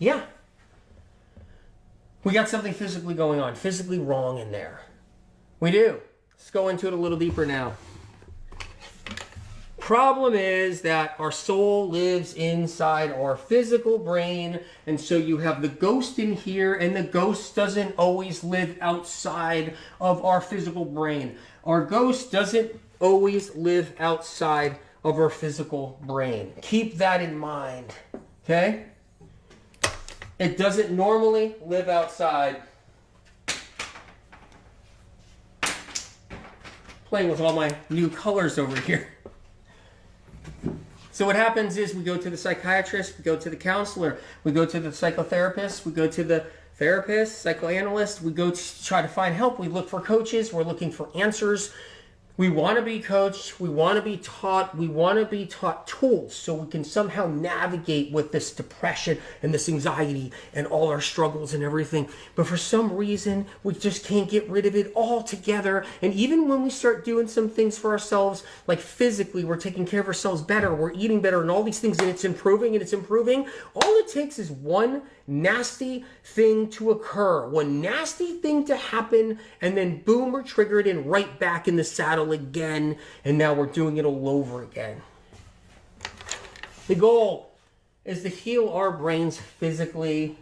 Yeah. We got something physically going on, physically wrong in there. We do. Let's go into it a little deeper now. Problem is that our soul lives inside our physical brain, and so you have the ghost in here, and the ghost doesn't always live outside of our physical brain. Our ghost doesn't always live outside of our physical brain. Keep that in mind, okay? It doesn't normally live outside. Playing with all my new colors over here. So what happens is we go to the psychiatrist, we go to the counselor, we go to the psychotherapist, we go to the therapist, psychoanalyst, we go to try to find help, we look for coaches, we're looking for answers. We want to be coached, we want to be taught tools so we can somehow navigate with this depression and this anxiety and all our struggles and everything. But for some reason, we just can't get rid of it altogether. And even when we start doing some things for ourselves, like physically, we're taking care of ourselves better, we're eating better and all these things, and it's improving, all it takes is one nasty thing to occur, one nasty thing to happen, and then boom, we're triggered and right back in the saddle again, and now we're doing it all over again. The goal is to heal our brains physically,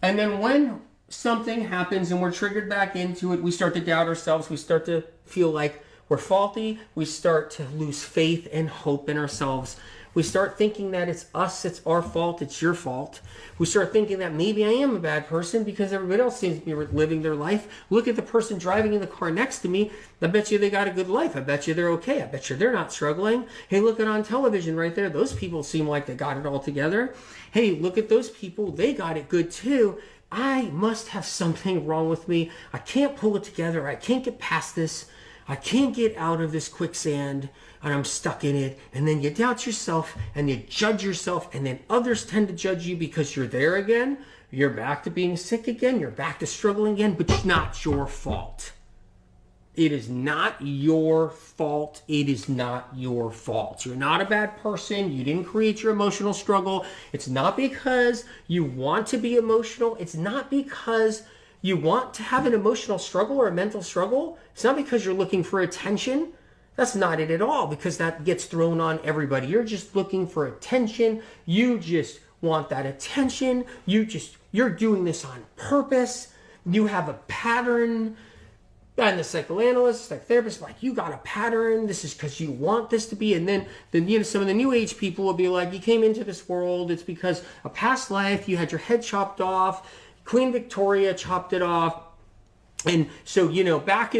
and then when something happens and we're triggered back into it, we start to doubt ourselves, we start to feel like we're faulty, we start to lose faith and hope in ourselves. We start thinking that it's us, it's our fault, it's your fault. We start thinking that maybe I am a bad person because everybody else seems to be living their life. Look at the person driving in the car next to me. I bet you they got a good life. I bet you they're okay. I bet you they're not struggling. Hey, look at on television right there. Those people seem like they got it all together. Hey, look at those people. They got it good too. I must have something wrong with me. I can't pull it together. I can't get past this. I can't get out of this quicksand, and I'm stuck in it. And then you doubt yourself, and you judge yourself, and then others tend to judge you because you're there again. You're back to being sick again. You're back to struggling again, but it's not your fault. It is not your fault. It is not your fault. You're not a bad person. You didn't create your emotional struggle. It's not because you want to be emotional. It's not because you want to have an emotional struggle or a mental struggle. It's not because you're looking for attention. That's not it at all, because that gets thrown on everybody. You're just looking for attention. You just want that attention. You're doing this on purpose. You have a pattern. And the psychoanalyst, psychotherapist, like, you got a pattern. This is because you want this to be. And then some of the new age people will be like, you came into this world. It's because a past life, you had your head chopped off. Queen Victoria chopped it off. And so, back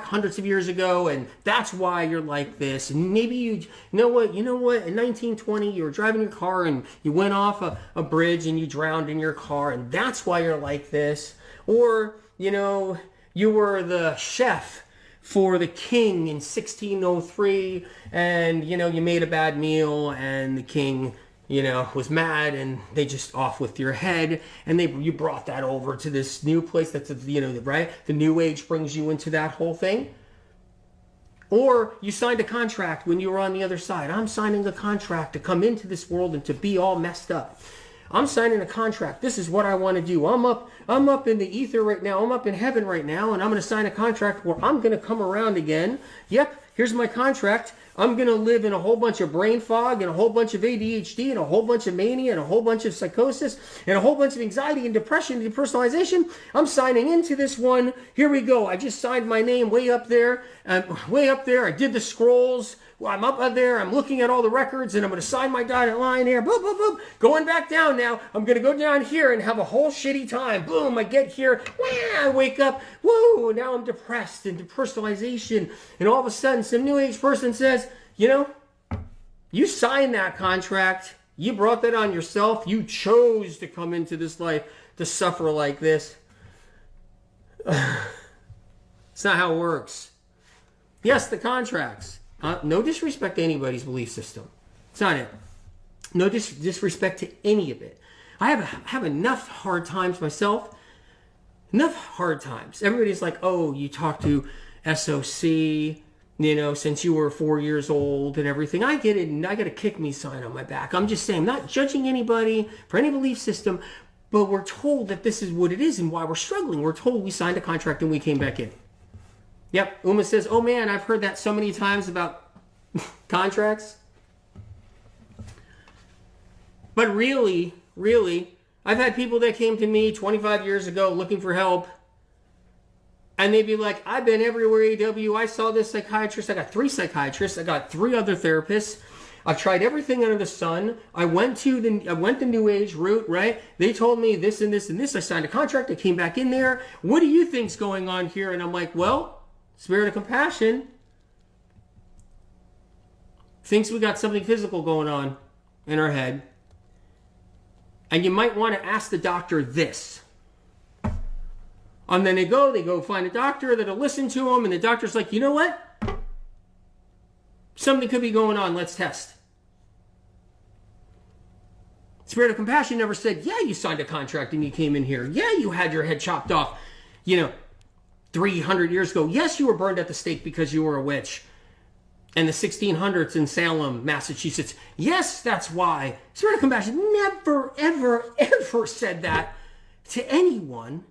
hundreds of years ago, and that's why you're like this. And maybe you know what, in 1920, you were driving your car and you went off a bridge and you drowned in your car, and that's why you're like this. Or, you were the chef for the king in 1603, and, you made a bad meal, and the king, was mad, and they just off with your head, and you brought that over to this new place that's, right? The new age brings you into that whole thing. Or you signed a contract when you were on the other side. I'm signing a contract to come into this world and to be all messed up. I'm signing a contract. This is what I want to do. I'm up in the ether right now. I'm up in heaven right now, and I'm going to sign a contract where I'm going to come around again. Yep, here's my contract. I'm going to live in a whole bunch of brain fog and a whole bunch of ADHD and a whole bunch of mania and a whole bunch of psychosis and a whole bunch of anxiety and depression and depersonalization. I'm signing into this one. Here we go. I just signed my name way up there. I did the scrolls. I'm up there. I'm looking at all the records, and I'm going to sign my dotted line here. Boom, boom, boom. Going back down now. I'm going to go down here and have a whole shitty time. Boom, I get here. Wah, I wake up. Woo, now I'm depressed and depersonalization. And all of a sudden, some new age person says, you signed that contract. You brought that on yourself. You chose to come into this life to suffer like this. It's not how it works. Yes, the contracts. No disrespect to anybody's belief system. It's not it. No disrespect to any of it. I have enough hard times myself. Enough hard times. Everybody's like, oh, you talk to SOC. since you were 4 years old and everything. I get it, and I got a kick me sign on my back. I'm just saying, I'm not judging anybody for any belief system, but we're told that this is what it is and why we're struggling. We're told we signed a contract and we came back in. Yep, Uma says, oh man, I've heard that so many times about contracts. But really, I've had people that came to me 25 years ago looking for help. And they'd be like, I've been everywhere, AW. I saw this psychiatrist. I got 3 psychiatrists. I got 3 other therapists. I've tried everything under the sun. I went the New Age route, right? They told me this and this and this. I signed a contract. I came back in there. What do you think's going on here? And I'm like, well, Spirit of Compassion thinks we got something physical going on in our head. And you might want to ask the doctor this. And then they go find a doctor that'll listen to them, and the doctor's like, you know what? Something could be going on, let's test. Spirit of Compassion never said, yeah, you signed a contract and you came in here. Yeah, you had your head chopped off, 300 years ago. Yes, you were burned at the stake because you were a witch. In the 1600s in Salem, Massachusetts. Yes, that's why. Spirit of Compassion never, ever, ever said that to anyone.